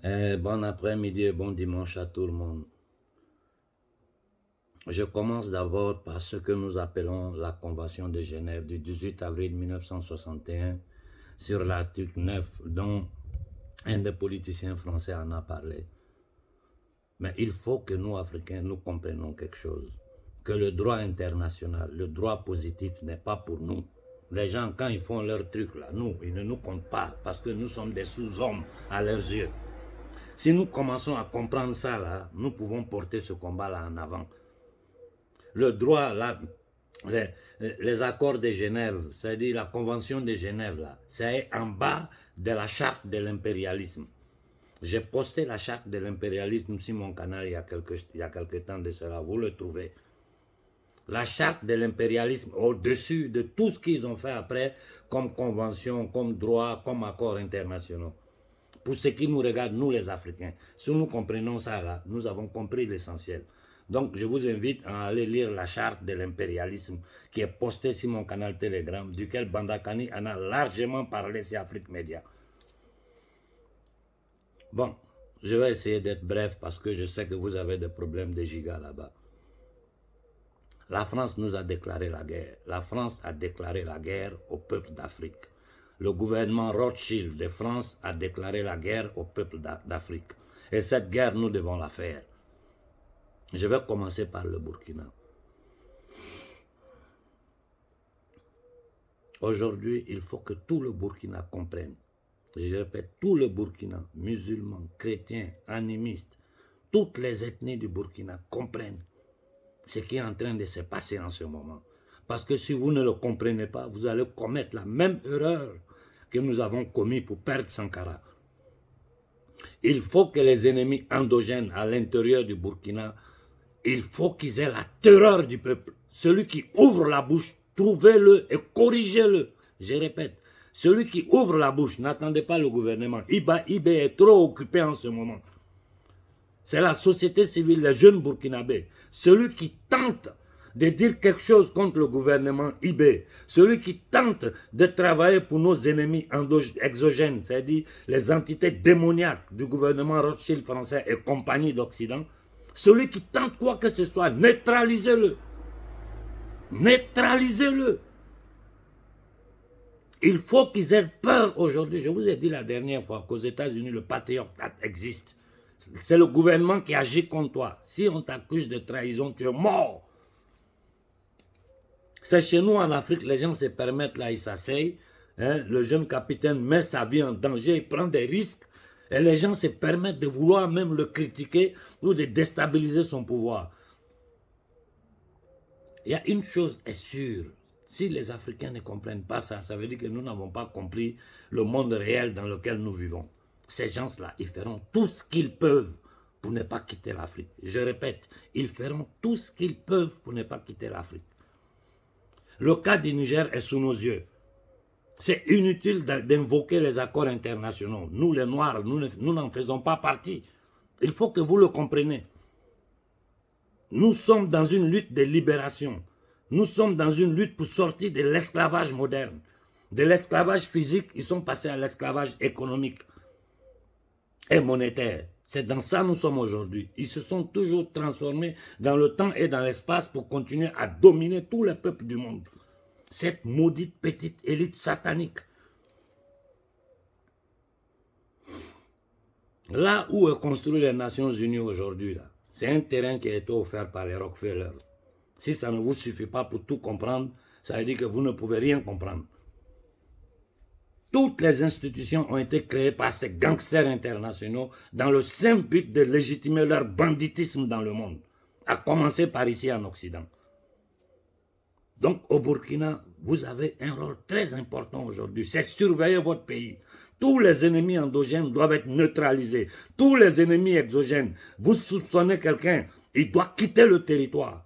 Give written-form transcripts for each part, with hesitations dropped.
Bon après-midi et bon dimanche à tout le monde. Je commence d'abord par ce que nous appelons la Convention de Genève du 18 avril 1961 sur l'article 9 dont un des politiciens français en a parlé. Mais il faut que nous, Africains, nous comprenions quelque chose. Que le droit international, le droit positif n'est pas pour nous. Les gens, quand ils font leur truc là, nous, ils ne nous comptent pas parce que nous sommes des sous-hommes à leurs yeux. Si nous commençons à comprendre ça là, nous pouvons porter ce combat là en avant. Le droit là, les accords de Genève, c'est-à-dire la convention de Genève là, c'est en bas de la charte de l'impérialisme. J'ai posté la charte de l'impérialisme sur mon canal il y a quelque temps de cela, vous le trouvez. La charte de l'impérialisme au-dessus de tout ce qu'ils ont fait après comme convention, comme droit, comme accords internationaux. Pour ce qui nous regarde, nous les Africains, si nous comprenons ça là, nous avons compris l'essentiel. Donc je vous invite à aller lire la charte de l'impérialisme qui est postée sur mon canal Telegram, duquel Bandakani en a largement parlé sur Afrique Média. Bon, je vais essayer d'être bref parce que je sais que vous avez des problèmes de giga là-bas. La France nous a déclaré la guerre. La France a déclaré la guerre au peuple d'Afrique. Le gouvernement Rothschild de France a déclaré la guerre au peuple d'Afrique. Et cette guerre, nous devons la faire. Je vais commencer par le Burkina. Aujourd'hui, il faut que tout le Burkina comprenne. Je répète, tout le Burkina, musulmans, chrétiens, animistes, toutes les ethnies du Burkina comprennent ce qui est en train de se passer en ce moment. Parce que si vous ne le comprenez pas, vous allez commettre la même erreur que nous avons commis pour perdre Sankara. Il faut que les ennemis endogènes à l'intérieur du Burkina, il faut qu'ils aient la terreur du peuple. Celui qui ouvre la bouche, trouvez-le et corrigez-le. Je répète, celui qui ouvre la bouche, n'attendez pas le gouvernement. IB est trop occupé en ce moment. C'est la société civile, les jeunes burkinabés. Celui qui tente de dire quelque chose contre le gouvernement IB, celui qui tente de travailler pour nos ennemis exogènes, c'est-à-dire les entités démoniaques du gouvernement Rothschild français et compagnie d'Occident, celui qui tente quoi que ce soit, neutralisez-le. Neutralisez-le. Il faut qu'ils aient peur aujourd'hui. Je vous ai dit la dernière fois qu'aux États-Unis, le Patriot Act existe. C'est le gouvernement qui agit contre toi. Si on t'accuse de trahison, tu es mort. C'est chez nous en Afrique, les gens se permettent là, ils s'asseyent. Le jeune capitaine met sa vie en danger, il prend des risques. Et les gens se permettent de vouloir même le critiquer ou de déstabiliser son pouvoir. Il y a une chose est sûre. Si les Africains ne comprennent pas ça, ça veut dire que nous n'avons pas compris le monde réel dans lequel nous vivons. Ces gens-là, ils feront tout ce qu'ils peuvent pour ne pas quitter l'Afrique. Je répète, ils feront tout ce qu'ils peuvent pour ne pas quitter l'Afrique. Le cas du Niger est sous nos yeux. C'est inutile d'invoquer les accords internationaux. Nous, les Noirs, nous n'en faisons pas partie. Il faut que vous le compreniez. Nous sommes dans une lutte de libération. Nous sommes dans une lutte pour sortir de l'esclavage moderne. De l'esclavage physique, ils sont passés à l'esclavage économique et monétaire. C'est dans ça que nous sommes aujourd'hui. Ils se sont toujours transformés dans le temps et dans l'espace pour continuer à dominer tous les peuples du monde. Cette maudite petite élite satanique. Là où est construit les Nations Unies aujourd'hui, c'est un terrain qui a été offert par les Rockefeller. Si ça ne vous suffit pas pour tout comprendre, ça veut dire que vous ne pouvez rien comprendre. Toutes les institutions ont été créées par ces gangsters internationaux dans le simple but de légitimer leur banditisme dans le monde, à commencer par ici en Occident. Donc au Burkina, vous avez un rôle très important aujourd'hui, c'est surveiller votre pays. Tous les ennemis endogènes doivent être neutralisés. Tous les ennemis exogènes, vous soupçonnez quelqu'un, il doit quitter le territoire.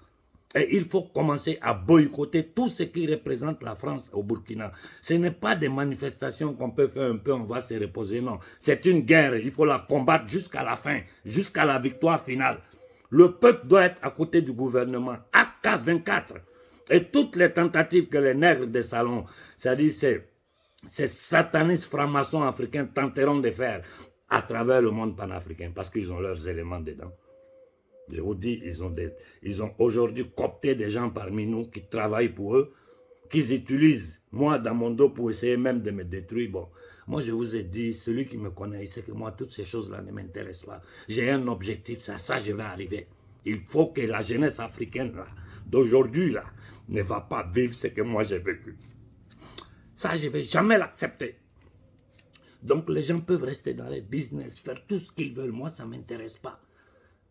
Et il faut commencer à boycotter tout ce qui représente la France au Burkina. Ce n'est pas des manifestations qu'on peut faire un peu, on va se reposer, non. C'est une guerre, il faut la combattre jusqu'à la fin, jusqu'à la victoire finale. Le peuple doit être à côté du gouvernement, AK-24. Et toutes les tentatives que les nègres des salons, c'est-à-dire ces satanistes francs-maçons africains tenteront de faire, à travers le monde panafricain, parce qu'ils ont leurs éléments dedans. Je vous dis, ils ont aujourd'hui coopté des gens parmi nous qui travaillent pour eux, qu'ils utilisent, moi, dans mon dos, pour essayer même de me détruire. Bon, moi, je vous ai dit, celui qui me connaît, il sait que moi, toutes ces choses-là ne m'intéressent pas. J'ai un objectif, ça, je vais arriver. Il faut que la jeunesse africaine, là, d'aujourd'hui, là, ne va pas vivre ce que moi, j'ai vécu. Ça, je ne vais jamais l'accepter. Donc, les gens peuvent rester dans les business, faire tout ce qu'ils veulent. Moi, ça ne m'intéresse pas.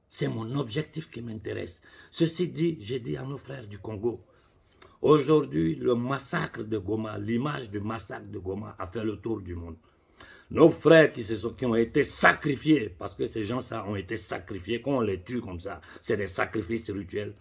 C'est mon objectif qui m'intéresse. Ceci dit, j'ai dit à nos frères du Congo, aujourd'hui, le massacre de Goma, l'image du massacre de Goma a fait le tour du monde. Nos frères qui ont été sacrifiés, parce que ces gens-là ont été sacrifiés, quand on les tue comme ça, c'est des sacrifices rituels.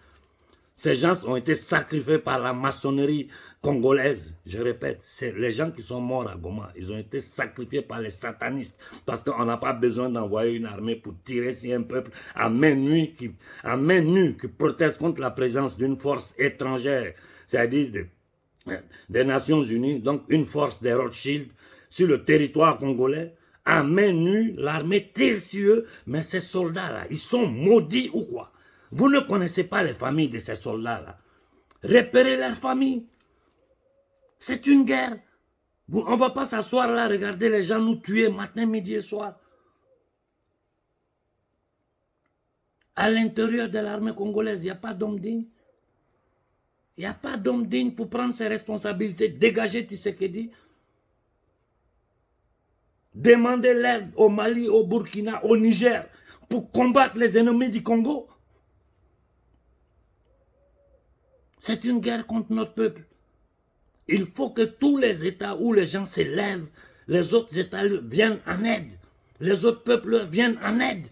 Ces gens ont été sacrifiés par la maçonnerie congolaise. Je répète, c'est les gens qui sont morts à Goma. Ils ont été sacrifiés par les satanistes. Parce qu'on n'a pas besoin d'envoyer une armée pour tirer sur un peuple à main nue qui proteste contre la présence d'une force étrangère, c'est-à-dire des Nations Unies, donc une force des Rothschild, sur le territoire congolais. À main nue, l'armée tire sur eux, mais ces soldats-là, ils sont maudits ou quoi? Vous ne connaissez pas les familles de ces soldats-là. Repérez leurs familles. C'est une guerre. On ne va pas s'asseoir là, regarder les gens nous tuer matin, midi et soir. À l'intérieur de l'armée congolaise, il n'y a pas d'homme digne. Il n'y a pas d'homme digne pour prendre ses responsabilités, dégager Tshisekedi. Demander l'aide au Mali, au Burkina, au Niger, pour combattre les ennemis du Congo. C'est une guerre contre notre peuple. Il faut que tous les États où les gens s'élèvent, les autres États viennent en aide. Les autres peuples viennent en aide.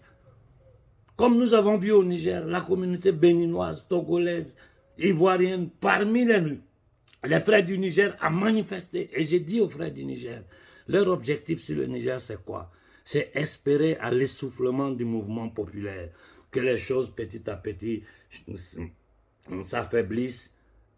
Comme nous avons vu au Niger, la communauté béninoise, togolaise, ivoirienne, parmi les frères du Niger a manifesté. Et j'ai dit aux frères du Niger, leur objectif sur le Niger, c'est quoi? C'est espérer à l'essoufflement du mouvement populaire, que les choses petit à petit s'affaiblissent.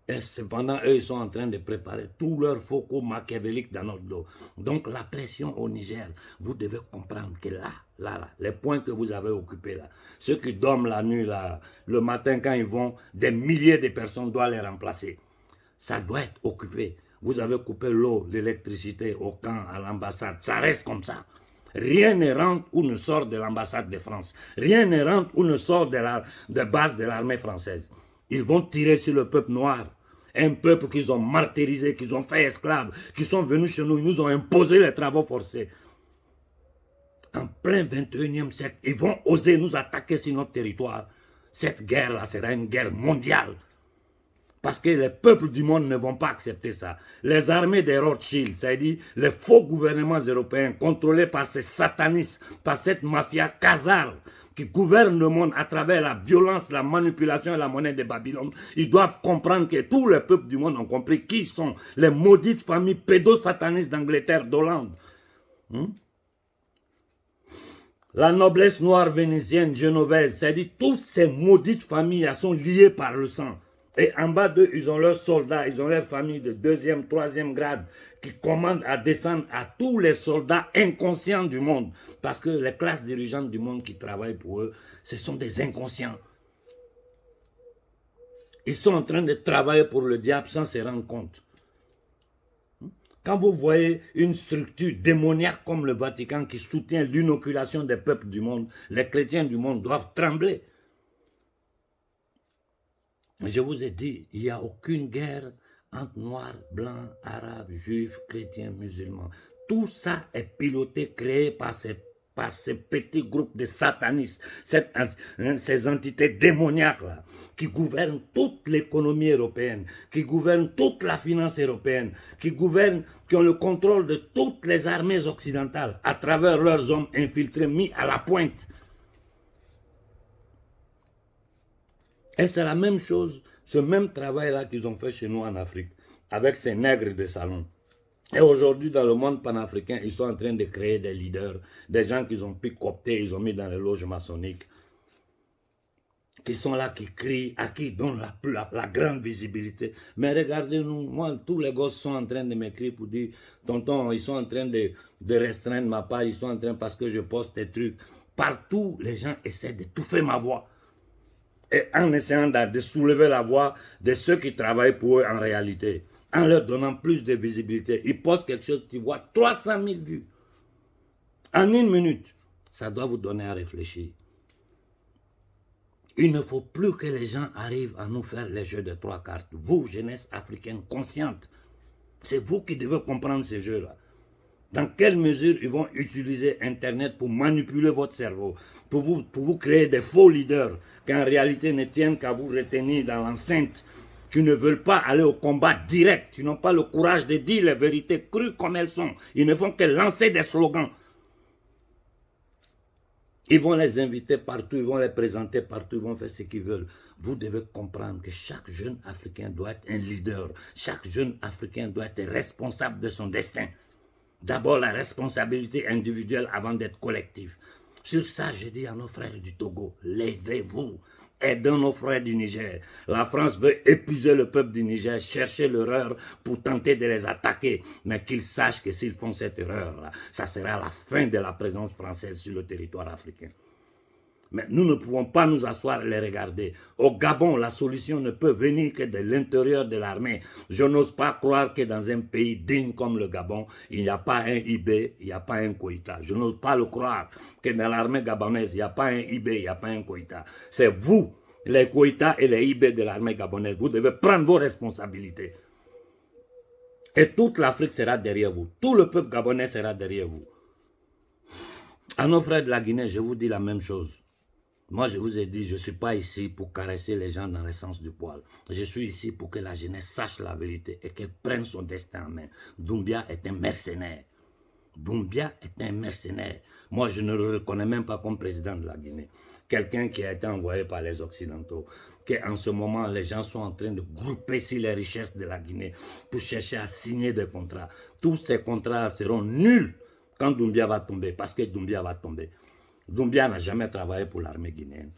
Et cependant, eux, ils sont en train de préparer tous leurs focaux machiavéliques dans notre dos. Donc, la pression au Niger, vous devez comprendre que là, les points que vous avez occupés là, ceux qui dorment la nuit, là, le matin quand ils vont, des milliers de personnes doivent les remplacer. Ça doit être occupé. Vous avez coupé l'eau, l'électricité au camp, à l'ambassade. Ça reste comme ça. Rien ne rentre ou ne sort de l'ambassade de France. Rien ne rentre ou ne sort de base de l'armée française. Ils vont tirer sur le peuple noir. Un peuple qu'ils ont martyrisé, qu'ils ont fait esclaves, qui sont venus chez nous, ils nous ont imposé les travaux forcés. En plein 21e siècle, ils vont oser nous attaquer sur notre territoire. Cette guerre-là sera une guerre mondiale. Parce que les peuples du monde ne vont pas accepter ça. Les armées des Rothschild, c'est-à-dire les faux gouvernements européens contrôlés par ces satanistes, par cette mafia khazare qui gouverne le monde à travers la violence, la manipulation et la monnaie de Babylone, ils doivent comprendre que tous les peuples du monde ont compris qui sont les maudites familles pédosatanistes d'Angleterre, d'Hollande. La noblesse noire vénitienne, génovaise, c'est-à-dire toutes ces maudites familles sont liées par le sang. Et en bas d'eux, ils ont leurs soldats, ils ont leurs familles de 2e, 3e grade qui commandent à descendre à tous les soldats inconscients du monde. Parce que les classes dirigeantes du monde qui travaillent pour eux, ce sont des inconscients. Ils sont en train de travailler pour le diable sans se rendre compte. Quand vous voyez une structure démoniaque comme le Vatican qui soutient l'inoculation des peuples du monde, les chrétiens du monde doivent trembler. Je vous ai dit, il n'y a aucune guerre entre noirs, blancs, arabes, juifs, chrétiens, musulmans. Tout ça est piloté, créé par ces petits groupes de satanistes, ces entités démoniaques-là, qui gouvernent toute l'économie européenne, qui gouvernent toute la finance européenne, qui ont le contrôle de toutes les armées occidentales à travers leurs hommes infiltrés mis à la pointe. Et c'est la même chose, ce même travail-là qu'ils ont fait chez nous en Afrique, avec ces nègres de salon. Et aujourd'hui, dans le monde panafricain, ils sont en train de créer des leaders, des gens qu'ils ont pu coopter, ils ont mis dans les loges maçonniques. qui sont là, qui crient, à qui ils donnent la grande visibilité. Mais regardez-nous, moi, tous les gosses sont en train de m'écrire pour dire, tonton, ils sont en train de restreindre ma page, ils sont en train parce que je poste des trucs. Partout, les gens essaient d'étouffer ma voix. Et en essayant de soulever la voix de ceux qui travaillent pour eux en réalité, en leur donnant plus de visibilité. Ils postent quelque chose, tu vois 300 000 vues en une minute. Ça doit vous donner à réfléchir. Il ne faut plus que les gens arrivent à nous faire les jeux de trois cartes. Vous, jeunesse africaine consciente, c'est vous qui devez comprendre ces jeux-là. Dans quelle mesure ils vont utiliser Internet pour manipuler votre cerveau, pour vous créer des faux leaders qui en réalité ne tiennent qu'à vous retenir dans l'enceinte, qui ne veulent pas aller au combat direct, qui n'ont pas le courage de dire les vérités crues comme elles sont. Ils ne font que lancer des slogans. Ils vont les inviter partout, ils vont les présenter partout, ils vont faire ce qu'ils veulent. Vous devez comprendre que chaque jeune Africain doit être un leader. Chaque jeune Africain doit être responsable de son destin. D'abord la responsabilité individuelle avant d'être collective. Sur ça, je dis à nos frères du Togo, levez-vous, aidons nos frères du Niger. La France veut épuiser le peuple du Niger, chercher l'erreur pour tenter de les attaquer. Mais qu'ils sachent que s'ils font cette erreur-là, ça sera la fin de la présence française sur le territoire africain. Mais nous ne pouvons pas nous asseoir et les regarder. Au Gabon, la solution ne peut venir que de l'intérieur de l'armée. Je n'ose pas croire que dans un pays digne comme le Gabon, il n'y a pas un IB, il n'y a pas un Koïta. Je n'ose pas le croire que dans l'armée gabonaise, il n'y a pas un IB, il n'y a pas un Koïta. C'est vous, les Koïta et les IB de l'armée gabonaise. Vous devez prendre vos responsabilités. Et toute l'Afrique sera derrière vous. Tout le peuple gabonais sera derrière vous. À nos frères de la Guinée, je vous dis la même chose. Moi, je vous ai dit, je ne suis pas ici pour caresser les gens dans le sens du poil. Je suis ici pour que la jeunesse sache la vérité et qu'elle prenne son destin en main. Doumbia est un mercenaire. Doumbia est un mercenaire. Moi, je ne le reconnais même pas comme président de la Guinée. Quelqu'un qui a été envoyé par les Occidentaux. Qu'en ce moment, les gens sont en train de grouper sur les richesses de la Guinée pour chercher à signer des contrats. Tous ces contrats seront nuls quand Doumbia va tomber, parce que Doumbia va tomber. Doumbia n'a jamais travaillé pour l'armée guinéenne.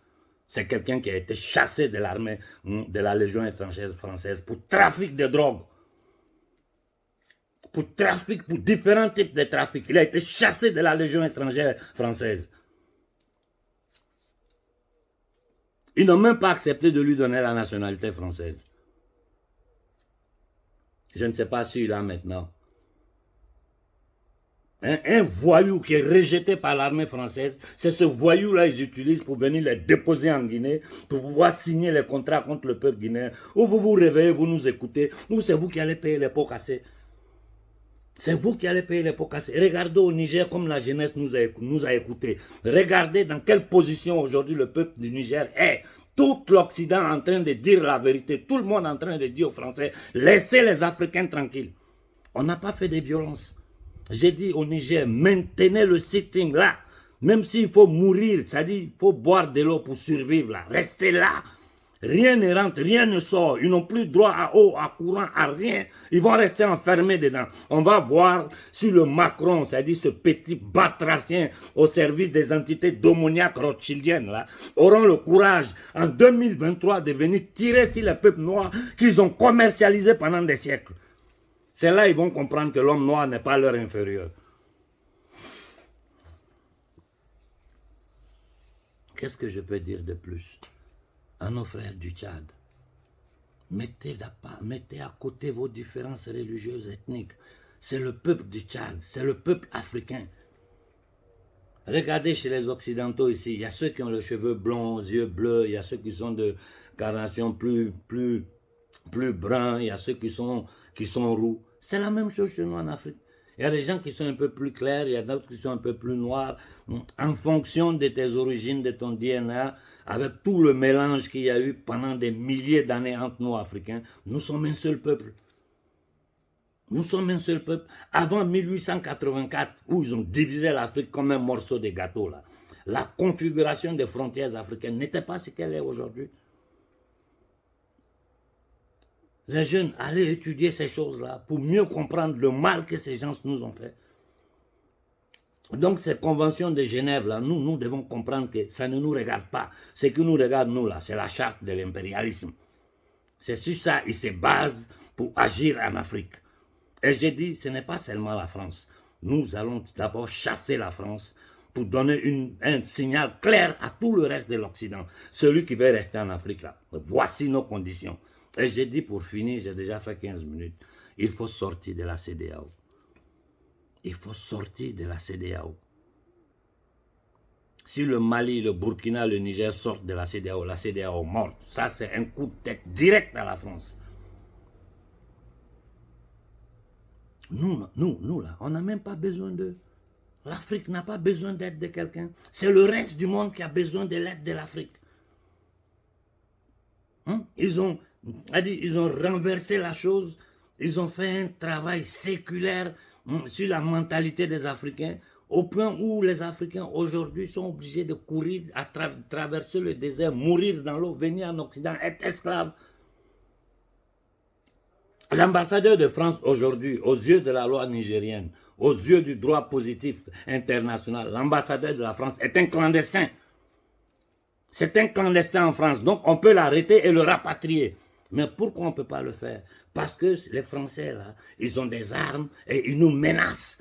C'est quelqu'un qui a été chassé de l'armée, de la Légion étrangère française pour trafic de drogue. Pour différents types de trafic. Il a été chassé de la Légion étrangère française. Ils n'ont même pas accepté de lui donner la nationalité française. Je ne sais pas s'il a maintenant. Un voyou qui est rejeté par l'armée française, c'est ce voyou-là qu'ils utilisent pour venir les déposer en Guinée, pour pouvoir signer les contrats contre le peuple guinéen. Ou vous vous réveillez, vous nous écoutez, ou c'est vous qui allez payer les pots cassés. C'est vous qui allez payer les pots cassés. Regardez au Niger comme la jeunesse nous a écoutés. Regardez dans quelle position aujourd'hui le peuple du Niger est. Tout l'Occident en train de dire la vérité. Tout le monde en train de dire aux Français, laissez les Africains tranquilles. On n'a pas fait de violence. J'ai dit au Niger, maintenez le sitting là. Même s'il faut mourir, c'est-à-dire qu'il faut boire de l'eau pour survivre là. Restez là. Rien ne rentre, rien ne sort. Ils n'ont plus droit à eau, à courant, à rien. Ils vont rester enfermés dedans. On va voir si le Macron, c'est-à-dire ce petit batracien au service des entités domoniaques rothschildiennes, là, auront le courage en 2023 de venir tirer sur les peuples noirs qu'ils ont commercialisés pendant des siècles. C'est là qu'ils vont comprendre que l'homme noir n'est pas leur inférieur. Qu'est-ce que je peux dire de plus à nos frères du Tchad? Mettez à côté vos différences religieuses, ethniques. C'est le peuple du Tchad, c'est le peuple africain. Regardez chez les Occidentaux ici, il y a ceux qui ont les cheveux blonds, aux yeux bleus, il y a ceux qui sont de carnation plus bruns, il y a ceux qui sont roux. C'est la même chose chez nous en Afrique. Il y a des gens qui sont un peu plus clairs, il y a d'autres qui sont un peu plus noirs. En fonction de tes origines, de ton DNA, avec tout le mélange qu'il y a eu pendant des milliers d'années entre nous Africains, nous sommes un seul peuple. Nous sommes un seul peuple. Avant 1884, où ils ont divisé l'Afrique comme un morceau de gâteau, là, la configuration des frontières africaines n'était pas ce qu'elle est aujourd'hui. Les jeunes, allez étudier ces choses-là pour mieux comprendre le mal que ces gens nous ont fait. Donc, ces conventions de Genève, là, nous devons comprendre que ça ne nous regarde pas. Ce qui nous regarde, nous, là, c'est la charte de l'impérialisme. C'est sur ça qu'ils se basent pour agir en Afrique. Et j'ai dit, ce n'est pas seulement la France. Nous allons d'abord chasser la France pour donner un signal clair à tout le reste de l'Occident. Celui qui veut rester en Afrique, là, voici nos conditions. Et j'ai dit, pour finir, j'ai déjà fait 15 minutes, il faut sortir de la CEDEAO. Il faut sortir de la CEDEAO. Si le Mali, le Burkina, le Niger sortent de la CEDEAO morte. Ça, c'est un coup de tête direct à la France. Nous là, on n'a même pas besoin d'eux. L'Afrique n'a pas besoin d'aide de quelqu'un. C'est le reste du monde qui a besoin de l'aide de l'Afrique. Ils ont renversé la chose. Ils ont fait un travail séculaire sur la mentalité des Africains, au point où les Africains aujourd'hui sont obligés de courir, à traverser le désert, mourir dans l'eau, venir en Occident, être esclaves. L'ambassadeur de France aujourd'hui, aux yeux de la loi nigérienne, aux yeux du droit positif international, l'ambassadeur de la France est un clandestin. C'est un clandestin en France, donc on peut l'arrêter et le rapatrier. Mais pourquoi on ne peut pas le faire? Parce que les Français, là, ils ont des armes et ils nous menacent.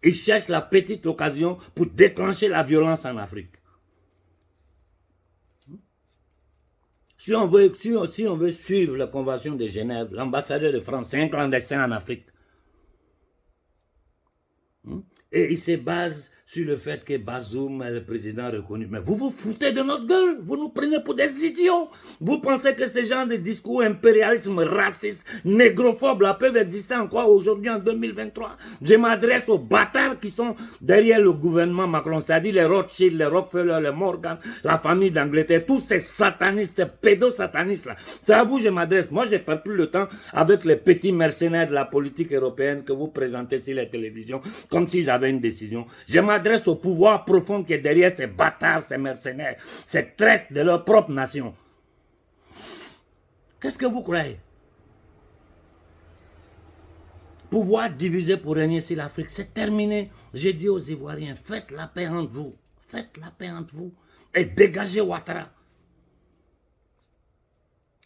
Ils cherchent la petite occasion pour déclencher la violence en Afrique. Si on veut suivre la convention de Genève, l'ambassadeur de France, c'est un clandestin en Afrique. Et il se base sur le fait que Bazoum est le président reconnu. Mais vous vous foutez de notre gueule. Vous nous prenez pour des idiots. Vous pensez que ce genre de discours impérialisme, raciste, négrophobe là, peuvent exister encore aujourd'hui en 2023. Je m'adresse aux bâtards qui sont derrière le gouvernement Macron. C'est-à-dire les Rothschild, les Rockefeller, les Morgan, la famille d'Angleterre, tous ces satanistes, ces pédosatanistes là. C'est à vous que je m'adresse. Moi, je ne perds plus le temps avec les petits mercenaires de la politique européenne que vous présentez sur les télévisions comme s'ils avaient une décision. Je m'adresse au pouvoir profond qui est derrière ces bâtards, ces mercenaires, ces traîtres de leur propre nation. Qu'est-ce que vous croyez? Pouvoir diviser pour régner sur l'Afrique, c'est terminé. J'ai dit aux Ivoiriens, faites la paix entre vous. Faites la paix entre vous. Et dégagez Ouattara.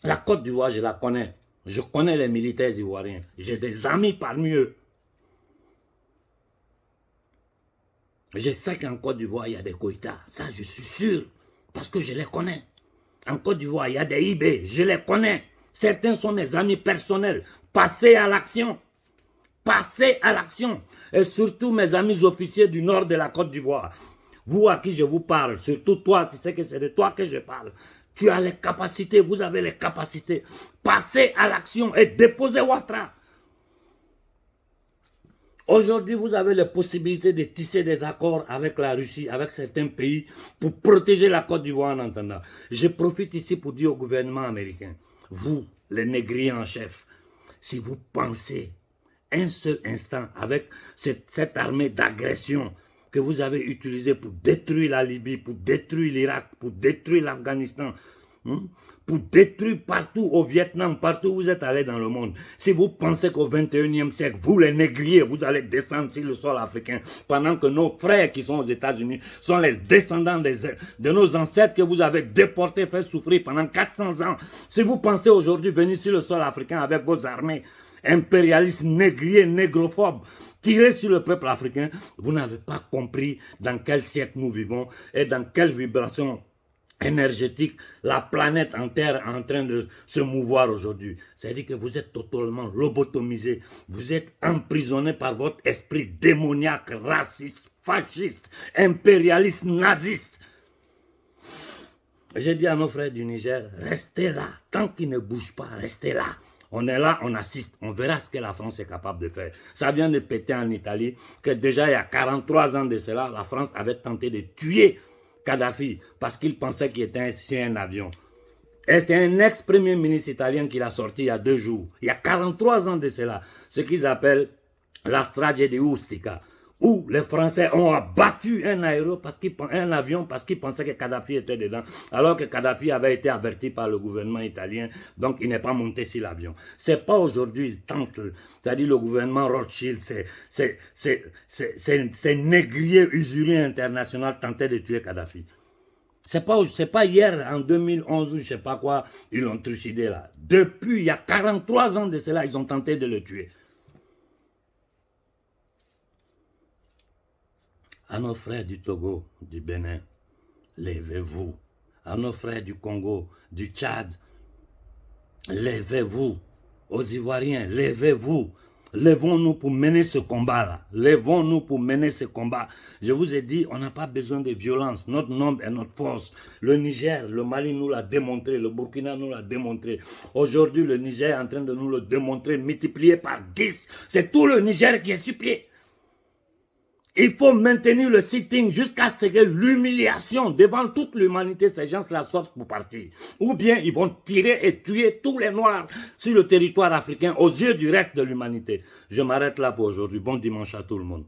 La Côte d'Ivoire, je la connais. Je connais les militaires ivoiriens. J'ai des amis parmi eux. Je sais qu'en Côte d'Ivoire, il y a des Koïtas. Ça, je suis sûr. Parce que je les connais. En Côte d'Ivoire, il y a des IB. Je les connais. Certains sont mes amis personnels. Passez à l'action. Passez à l'action. Et surtout mes amis officiers du nord de la Côte d'Ivoire. Vous à qui je vous parle, surtout toi, tu sais que c'est de toi que je parle. Tu as les capacités, vous avez les capacités. Passez à l'action et déposez Ouattara. Aujourd'hui, vous avez la possibilité de tisser des accords avec la Russie, avec certains pays, pour protéger la Côte d'Ivoire en entendant. Je profite ici pour dire au gouvernement américain, vous, les négriers en chef, si vous pensez un seul instant avec cette armée d'agression que vous avez utilisée pour détruire la Libye, pour détruire l'Irak, pour détruire l'Afghanistan, pour détruire partout au Vietnam, partout où vous êtes allés dans le monde. Si vous pensez qu'au 21e siècle, vous les négriers, vous allez descendre sur le sol africain, pendant que nos frères qui sont aux États-Unis sont les descendants de nos ancêtres que vous avez déportés, fait souffrir pendant 400 ans. Si vous pensez aujourd'hui venir sur le sol africain avec vos armées, impérialistes, négriers, négrophobes, tirer sur le peuple africain, vous n'avez pas compris dans quel siècle nous vivons et dans quelle vibration énergétique la planète entière est en train de se mouvoir aujourd'hui. C'est-à-dire que vous êtes totalement lobotomisé, vous êtes emprisonné par votre esprit démoniaque, raciste, fasciste, impérialiste, naziste. J'ai dit à nos frères du Niger, restez là, tant qu'ils ne bougent pas, restez là. On est là, on assiste, on verra ce que la France est capable de faire. Ça vient de péter en Italie, que déjà il y a 43 ans de cela, la France avait tenté de tuer Kadhafi parce qu'il pensait qu'il était sur un avion. Et c'est un ex-premier ministre italien qui l'a sorti il y a 2 jours. Il y a 43 ans de cela. Ce qu'ils appellent la strage di Ustica. où les Français ont abattu un avion parce qu'ils pensaient que Kadhafi était dedans, alors que Kadhafi avait été averti par le gouvernement italien, donc il n'est pas monté sur l'avion. C'est pas aujourd'hui, c'est-à-dire le gouvernement Rothschild, c'est négrier, usurier international tentait de tuer Kadhafi. C'est pas hier, en 2011 ou je sais pas quoi, ils l'ont trucidé là. Depuis, il y a 43 ans de cela, ils ont tenté de le tuer. À nos frères du Togo, du Bénin, levez-vous. À nos frères du Congo, du Tchad, levez-vous. Aux Ivoiriens, levez-vous. Levons-nous pour mener ce combat-là. Levons-nous pour mener ce combat. Je vous ai dit, on n'a pas besoin de violence. Notre nombre est notre force. Le Niger, le Mali nous l'a démontré. Le Burkina nous l'a démontré. Aujourd'hui, le Niger est en train de nous le démontrer, multiplié par 10. C'est tout le Niger qui est sur pied. Il faut maintenir le sitting jusqu'à ce que l'humiliation devant toute l'humanité, ces gens-là sortent pour partir. Ou bien ils vont tirer et tuer tous les Noirs sur le territoire africain aux yeux du reste de l'humanité. Je m'arrête là pour aujourd'hui. Bon dimanche à tout le monde.